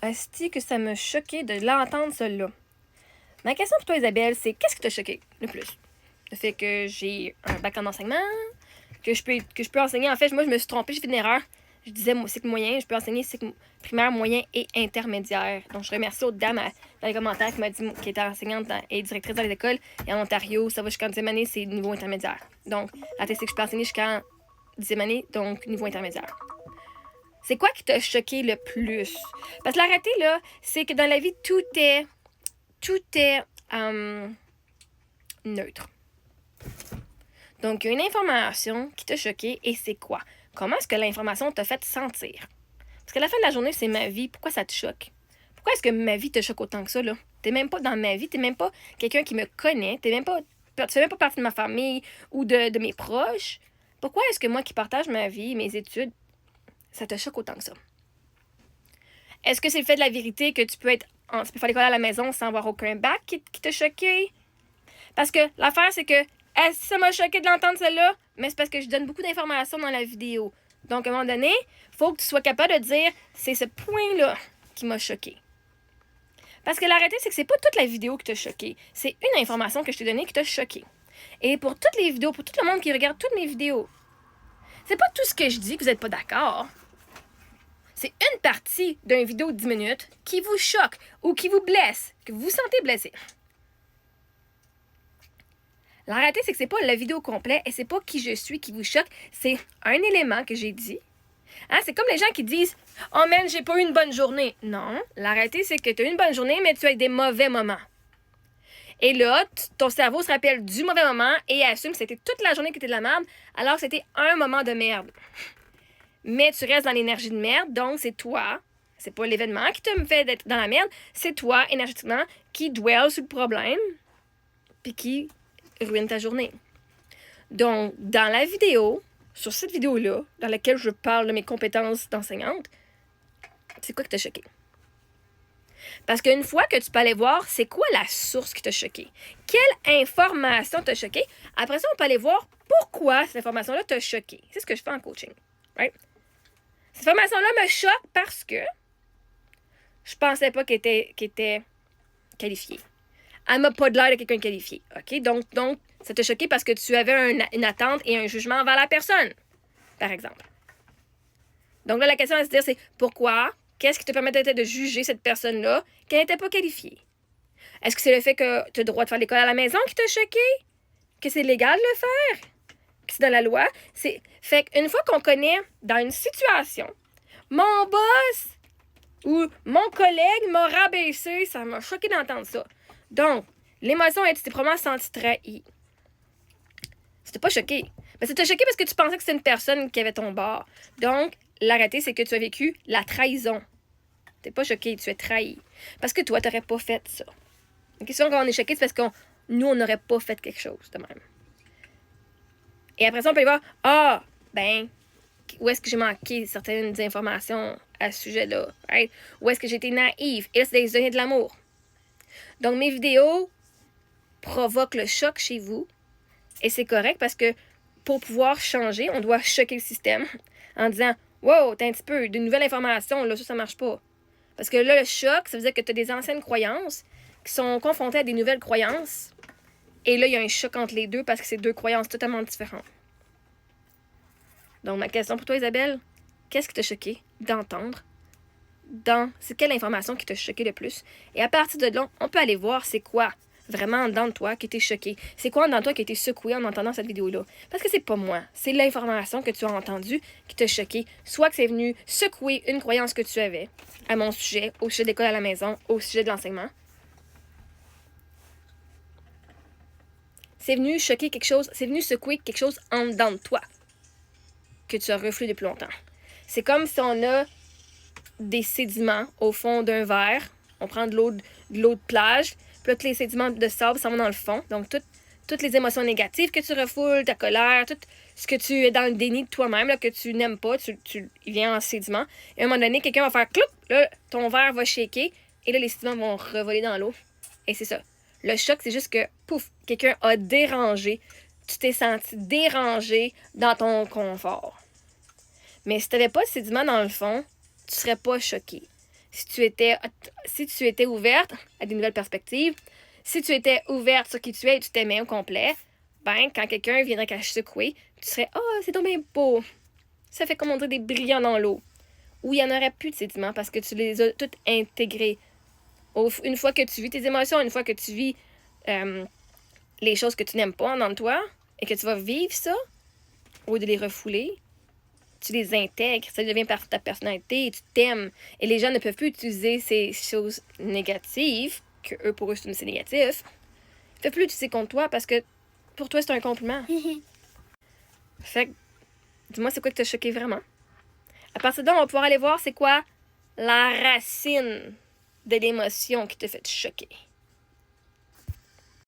Asti que ça m'a choqué de l'entendre, celle-là. Ma question pour toi, Isabelle, c'est qu'est-ce qui t'a choqué le plus? Le fait que j'ai un bac en enseignement, que je peux enseigner. En fait, moi, je me suis trompée, j'ai fait une erreur. Je disais cycle moyen, je peux enseigner cycle primaire, moyen et intermédiaire. Donc, je remercie aux dames dans les commentaires qui m'a dit qui était enseignante et directrice dans les écoles. Et en Ontario, ça va jusqu'en 10e année, c'est niveau intermédiaire. Donc, la c'est que je peux enseigner jusqu'en 10e année, donc niveau intermédiaire. C'est quoi qui t'a choqué le plus? Parce que la réalité, là, c'est que dans la vie, tout est neutre. Donc, il y a une information qui t'a choqué et c'est quoi? Comment est-ce que l'information t'a fait sentir? Parce qu'à la fin de la journée, c'est ma vie. Pourquoi ça te choque? Pourquoi est-ce que ma vie te choque autant que ça, là? T'es même pas dans ma vie, t'es même pas quelqu'un qui me connaît, tu fais même pas partie de ma famille ou de mes proches. Pourquoi est-ce que moi qui partage ma vie, mes études, ça te choque autant que ça? Est-ce que c'est le fait de la vérité que tu peux faire l'école à la maison sans avoir aucun bac qui t'a choqué? Parce que l'affaire, c'est que ça m'a choqué de l'entendre celle-là, mais c'est parce que je donne beaucoup d'informations dans la vidéo. Donc, à un moment donné, il faut que tu sois capable de dire c'est ce point-là qui m'a choqué. Parce que la réalité, c'est que c'est pas toute la vidéo qui t'a choqué. C'est une information que je t'ai donnée qui t'a choqué. Et pour toutes les vidéos, pour tout le monde qui regarde toutes mes vidéos, c'est pas tout ce que je dis que vous n'êtes pas d'accord. C'est une partie d'une vidéo de 10 minutes qui vous choque ou qui vous blesse, que vous vous sentez blessé. La réalité, c'est que c'est pas la vidéo complète et c'est pas qui je suis qui vous choque, c'est un élément que j'ai dit. Hein, c'est comme les gens qui disent « Oh man, j'ai pas eu une bonne journée. » Non, la réalité, c'est que tu as eu une bonne journée, mais tu as eu des mauvais moments. Et là, ton cerveau se rappelle du mauvais moment et assume que c'était toute la journée qui était de la merde, alors que c'était un moment de merde. Mais tu restes dans l'énergie de merde, donc c'est toi, c'est pas l'événement qui te fait d'être dans la merde, c'est toi, énergétiquement, qui dwell sur le problème, puis qui ruine ta journée. Donc, dans la vidéo, sur cette vidéo-là, dans laquelle je parle de mes compétences d'enseignante, c'est quoi qui t'a choqué? Parce qu'une fois que tu peux aller voir, c'est quoi la source qui t'a choqué? Quelle information t'a choqué? Après ça, on peut aller voir pourquoi cette information-là t'a choqué. C'est ce que je fais en coaching. Right? Cette information-là me choque parce que je pensais pas qu'elle était qualifiée. Elle m'a pas de l'air de quelqu'un qualifié. OK? Donc, ça t'a choqué parce que tu avais une attente et un jugement envers la personne, par exemple. Donc là, la question à se dire, c'est pourquoi? Qu'est-ce qui te permet de juger cette personne-là qu'elle n'était pas qualifiée? Est-ce que c'est le fait que tu as le droit de faire l'école à la maison qui t'a choqué? Que c'est légal de le faire? Que c'est dans la loi? Fait qu'une fois qu'on connaît dans une situation, mon boss ou mon collègue m'a rabaissé, ça m'a choqué d'entendre ça. Donc, l'émotion est, tu t'es probablement senti trahi. C'était pas choqué. Mais ça t'a choqué parce que tu pensais que c'était une personne qui avait ton bord. Donc, la réalité, c'est que tu as vécu la trahison. T'es pas choqué, tu es trahi. Parce que toi, t'aurais pas fait ça. Donc, souvent, quand on est choqué, c'est parce que nous, on n'aurait pas fait quelque chose de même. Et après ça, on peut aller voir, où est-ce que j'ai manqué certaines informations à ce sujet-là? Right? Où est-ce que j'ai été naïve? Et là, c'est des données de l'amour. Donc, mes vidéos provoquent le choc chez vous. Et c'est correct parce que pour pouvoir changer, on doit choquer le système en disant « Wow, t'as un petit peu de nouvelles informations, là, ça marche pas. » Parce que là, le choc, ça veut dire que tu as des anciennes croyances qui sont confrontées à des nouvelles croyances. Et là, il y a un choc entre les deux parce que c'est deux croyances totalement différentes. Donc, ma question pour toi, Isabelle, qu'est-ce qui t'a choqué d'entendre? C'est quelle information qui t'a choqué le plus? Et à partir de là, on peut aller voir c'est quoi vraiment en dedans de toi qui était choqué. C'est quoi en dedans de toi qui a été secoué en entendant cette vidéo-là? Parce que c'est pas moi. C'est l'information que tu as entendue qui t'a choqué. Soit que c'est venu secouer une croyance que tu avais à mon sujet, au sujet de l'école à la maison, au sujet de l'enseignement. C'est venu choquer quelque chose, c'est venu secouer quelque chose en dedans de toi que tu as refoulé depuis longtemps. C'est comme si on a des sédiments au fond d'un verre. On prend de l'eau de plage. Puis là, tous les sédiments de sable s'en vont dans le fond. Donc, toutes les émotions négatives que tu refoules, ta colère, tout ce que tu es dans le déni de toi-même, là, que tu n'aimes pas, il vient en sédiment. Et à un moment donné, quelqu'un va faire cloup, là, ton verre va shaker. Et là, les sédiments vont revoler dans l'eau. Et c'est ça. Le choc, c'est juste que, pouf, quelqu'un a dérangé. Tu t'es senti dérangé dans ton confort. Mais si tu n'avais pas de sédiments dans le fond, tu serais pas choqué. si tu étais ouverte à des nouvelles perspectives, si tu étais ouverte sur qui tu es et tu t'aimais au complet, ben, quand quelqu'un viendrait qu'à secouer, tu serais « Oh, c'est donc bien beau! » Ça fait comme on dirait des brillants dans l'eau. Ou il n'y en aurait plus de sédiments parce que tu les as toutes intégrés. Une fois que tu vis tes émotions, une fois que tu vis les choses que tu n'aimes pas en toi et que tu vas vivre ça, au lieu de les refouler, tu les intègres, ça devient partie de ta personnalité et tu t'aimes. Et les gens ne peuvent plus utiliser ces choses négatives, que eux, pour eux, c'est négatif. Ils ne peuvent plus l'utiliser contre toi parce que pour toi, c'est un compliment. Fait que, dis-moi, c'est quoi qui t'a choqué vraiment? À partir de là, on va pouvoir aller voir c'est quoi la racine de l'émotion qui t'a fait choquer.